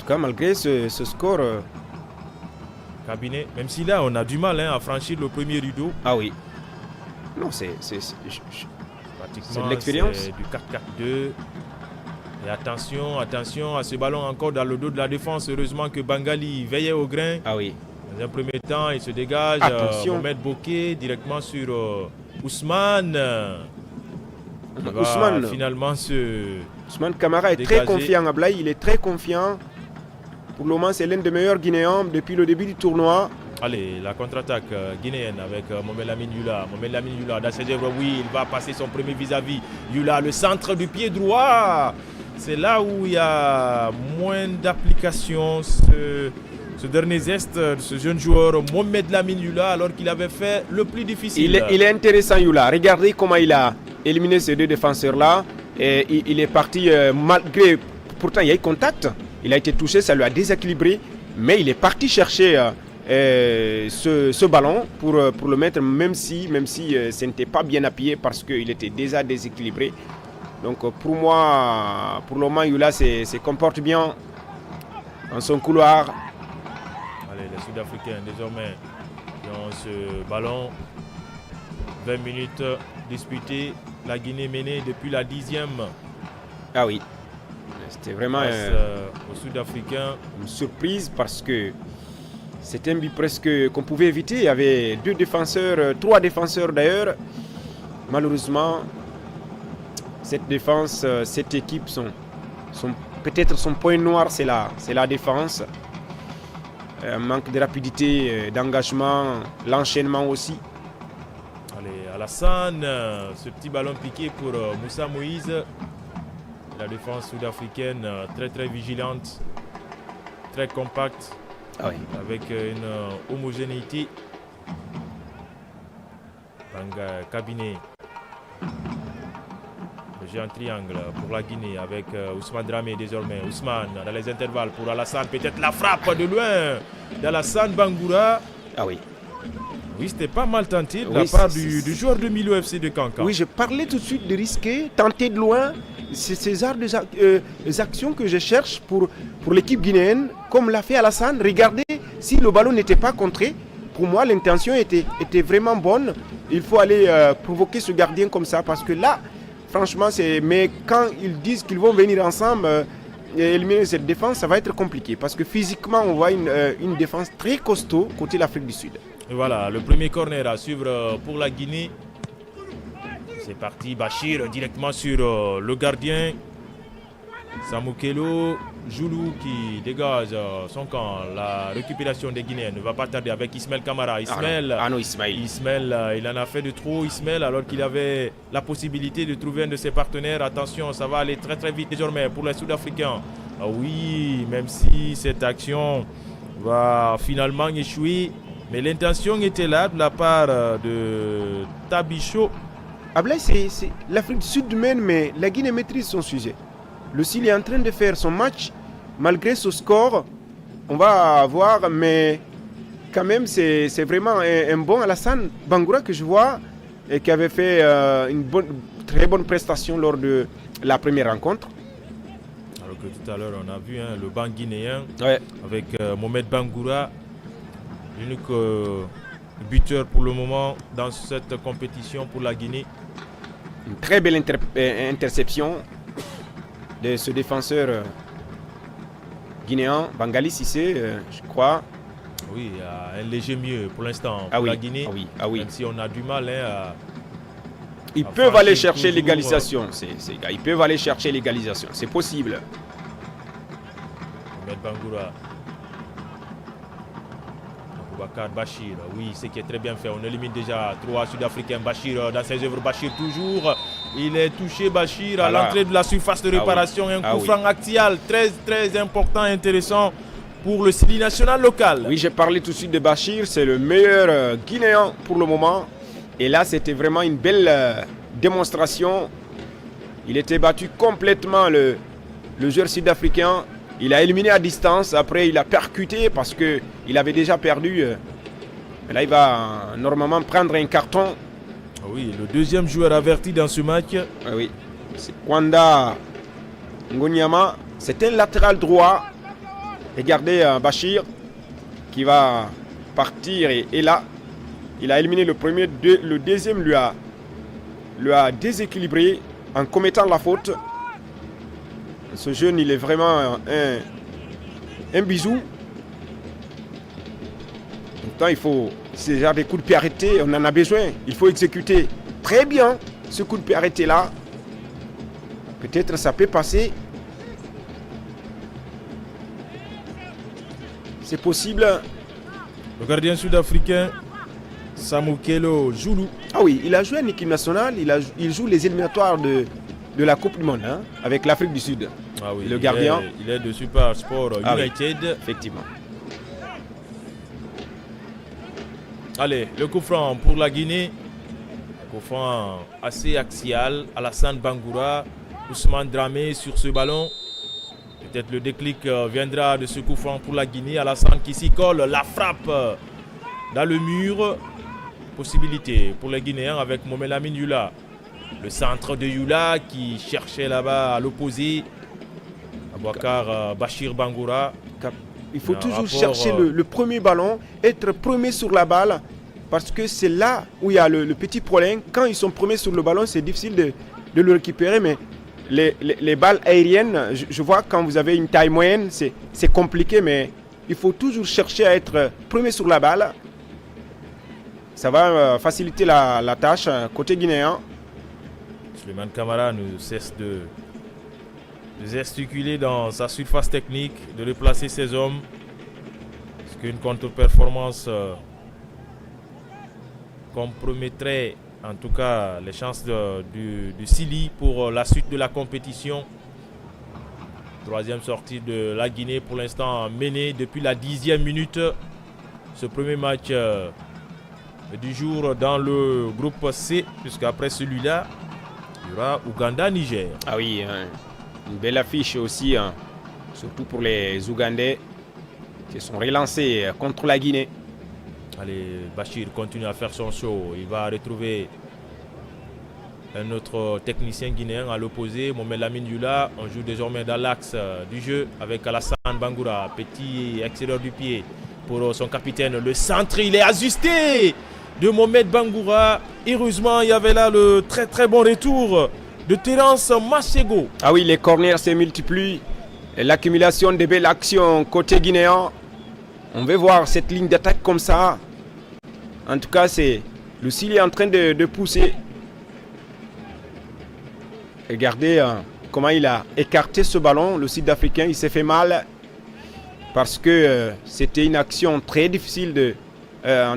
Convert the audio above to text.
tout cas, malgré ce score... Cabinet, même si là, on a du mal à franchir le premier rideau. Ah oui. Non, c'est de l'expérience. C'est du 4-4-2. Et attention à ce ballon encore dans le dos de la défense. Heureusement que Bangali veillait au grain. Ah oui. Dans un premier temps, il se dégage. Attention. Mohamed Bokeh directement sur Ousmane. Ousmane. Finalement, Ousmane Camara est dégager. très confiant. Ablaï, il est très confiant. Pour le moment, c'est l'un des meilleurs Guinéens depuis le début du tournoi. Allez, la contre-attaque guinéenne avec Mohamed Lamine Yula. Mohamed Lamine Yula dans ses œuvres, oui, il va passer son premier vis-à-vis. Yula, le centre du pied droit. C'est là où il y a moins d'application. Ce dernier geste de ce jeune joueur, Mohamed Lamine Yula, alors qu'il avait fait le plus difficile. Il est intéressant, Yula. Regardez comment il a éliminé ces deux défenseurs-là. Et il est parti malgré... Pourtant, il y a eu contact. Il a été touché, ça lui a déséquilibré. Mais il est parti chercher... ce ballon pour le mettre, même si ce n'était pas bien appuyé parce qu'il était déjà déséquilibré. Donc pour moi, pour le moment, Yula se comporte bien dans son couloir. Allez, les Sud-Africains désormais qui ont ce ballon. 20 minutes disputées, la Guinée menée depuis la 10e. Ah oui, c'était vraiment aux Sud-Africains. Une surprise parce que c'était un but presque qu'on pouvait éviter. Il y avait trois défenseurs d'ailleurs. Malheureusement, cette défense, cette équipe, peut-être son point noir, c'est la défense. Manque de rapidité, d'engagement, l'enchaînement aussi. Allez, Alassane, ce petit ballon piqué pour Moussa Moïse. La défense sud-africaine très très vigilante, très compacte. Ah oui. Avec une homogénéité. Cabinet. Le jeu en triangle pour la Guinée avec Ousmane Dramé désormais. Ousmane dans les intervalles pour Alassane. Peut-être la frappe de loin d'Alassane Bangoura. Ah oui. Oui, c'était pas mal tenté de la part du joueur de milieu FC de Cancan. Oui, je parlais tout de suite de risquer, tenter de loin. C'est ces genres des actions que je cherche pour l'équipe guinéenne, comme l'a fait Alassane. Regardez, si le ballon n'était pas contré, pour moi, l'intention était vraiment bonne. Il faut aller provoquer ce gardien comme ça, parce que là, franchement, mais quand ils disent qu'ils vont venir ensemble et éliminer cette défense, ça va être compliqué, parce que physiquement, on voit une défense très costaud côté l'Afrique du Sud. Et voilà, le premier corner à suivre pour la Guinée. C'est parti, Bachir directement sur le gardien. Samoukelo, Joulou qui dégage son camp. La récupération des Guinéens ne va pas tarder avec Ismaël Camara. Ismaël, Ismaël, il en a fait de trop, Ismaël, alors qu'il avait la possibilité de trouver un de ses partenaires. Attention, ça va aller très très vite désormais pour les Sud-Africains. Ah oui, même si cette action va finalement échouer, mais l'intention était là de la part de Tabicho. Ablaï, c'est l'Afrique du Sud mène, mais la Guinée maîtrise son sujet. Le Sili est en train de faire son match, malgré ce score. On va voir, mais quand même, c'est vraiment un bon Alassane Bangoura que je vois et qui avait fait une très bonne prestation lors de la première rencontre. Alors que tout à l'heure, on a vu le banc guinéen avec Mohamed Bangoura, l'unique buteur pour le moment dans cette compétition pour la Guinée. Une très belle interception de ce défenseur guinéen, Bangali Cissé, je crois. Oui, un léger mieux pour l'instant pour la Guinée. Même si on a du mal ils peuvent aller chercher l'égalisation. Ces gars, ils peuvent aller chercher l'égalisation. C'est possible. Mohamed Bangoura. Boubacar Bachir, oui, c'est qui est très bien fait. On élimine déjà 3 Sud-Africains. Bachir dans ses œuvres, Bachir toujours. Il est touché, Bachir, à l'entrée de la surface de réparation. Un coup franc axial très très important, intéressant pour le Sili national local. Oui, j'ai parlé tout de suite de Bachir. C'est le meilleur Guinéen pour le moment. Et là, c'était vraiment une belle démonstration. Il était battu complètement, le joueur sud-africain. Il a éliminé à distance, après il a percuté parce qu'il avait déjà perdu. Là, il va normalement prendre un carton. Oui, le deuxième joueur averti dans ce match. Oui, c'est Kwanda Ngonyama. C'est un latéral droit. Regardez Bachir qui va partir et là, il a éliminé le premier, le deuxième lui a déséquilibré en commettant la faute. Ce jeune, il est vraiment un bisou. Pourtant, il faut, c'est déjà des coups de pied arrêtés, on en a besoin. Il faut exécuter très bien ce coup de pied arrêté là. Peut-être ça peut passer. C'est possible. Le gardien sud-africain, Samukelo Zulu. Ah oui, il a joué en équipe nationale, il joue les éliminatoires de la Coupe du Monde hein, avec l'Afrique du Sud. Ah oui, le gardien. Il est de Super Sport United. Oui, effectivement. Allez, le coup franc pour la Guinée. Coup franc assez axial. Alassane Bangoura, Ousmane Dramé sur ce ballon. Peut-être le déclic viendra de ce coup franc pour la Guinée. Alassane qui s'y colle, la frappe dans le mur. Possibilité pour les Guinéens avec Mohamed Lamine Yula. Le centre de Yula qui cherchait là-bas à l'opposé. Abouakar Bachir Bangoura. Il faut toujours chercher le premier ballon, être premier sur la balle, parce que c'est là où il y a le petit problème. Quand ils sont premiers sur le ballon, c'est difficile de le récupérer, mais les balles aériennes, je vois quand vous avez une taille moyenne, c'est compliqué, mais il faut toujours chercher à être premier sur la balle. Ça va faciliter la tâche côté guinéen. Souleymane Camara ne cesse de gesticuler dans sa surface technique, de replacer ses hommes. Parce qu'une contre-performance compromettrait en tout cas les chances du Sili pour la suite de la compétition. Troisième sortie de la Guinée pour l'instant menée depuis la 10e minute. Ce premier match du jour dans le groupe C, puisqu'après celui-là, il y aura Ouganda-Niger. Ah oui, une belle affiche aussi, hein, surtout pour les Ougandais qui sont relancés contre la Guinée. Allez, Bachir continue à faire son show. Il va retrouver un autre technicien guinéen à l'opposé, Mohamed Lamine Yula. On joue désormais dans l'axe du jeu avec Alassane Bangoura. Petit extérieur du pied pour son capitaine. Le centre, il est ajusté de Mohamed Bangoura. Heureusement, il y avait là le très très bon retour de Terence Machego. Ah oui, les corners se multiplient. L'accumulation de belles actions côté guinéen. On veut voir cette ligne d'attaque comme ça. En tout cas, le Sili est en train de pousser. Regardez comment il a écarté ce ballon. Le Sud-Africain, il s'est fait mal. Parce que c'était une action très difficile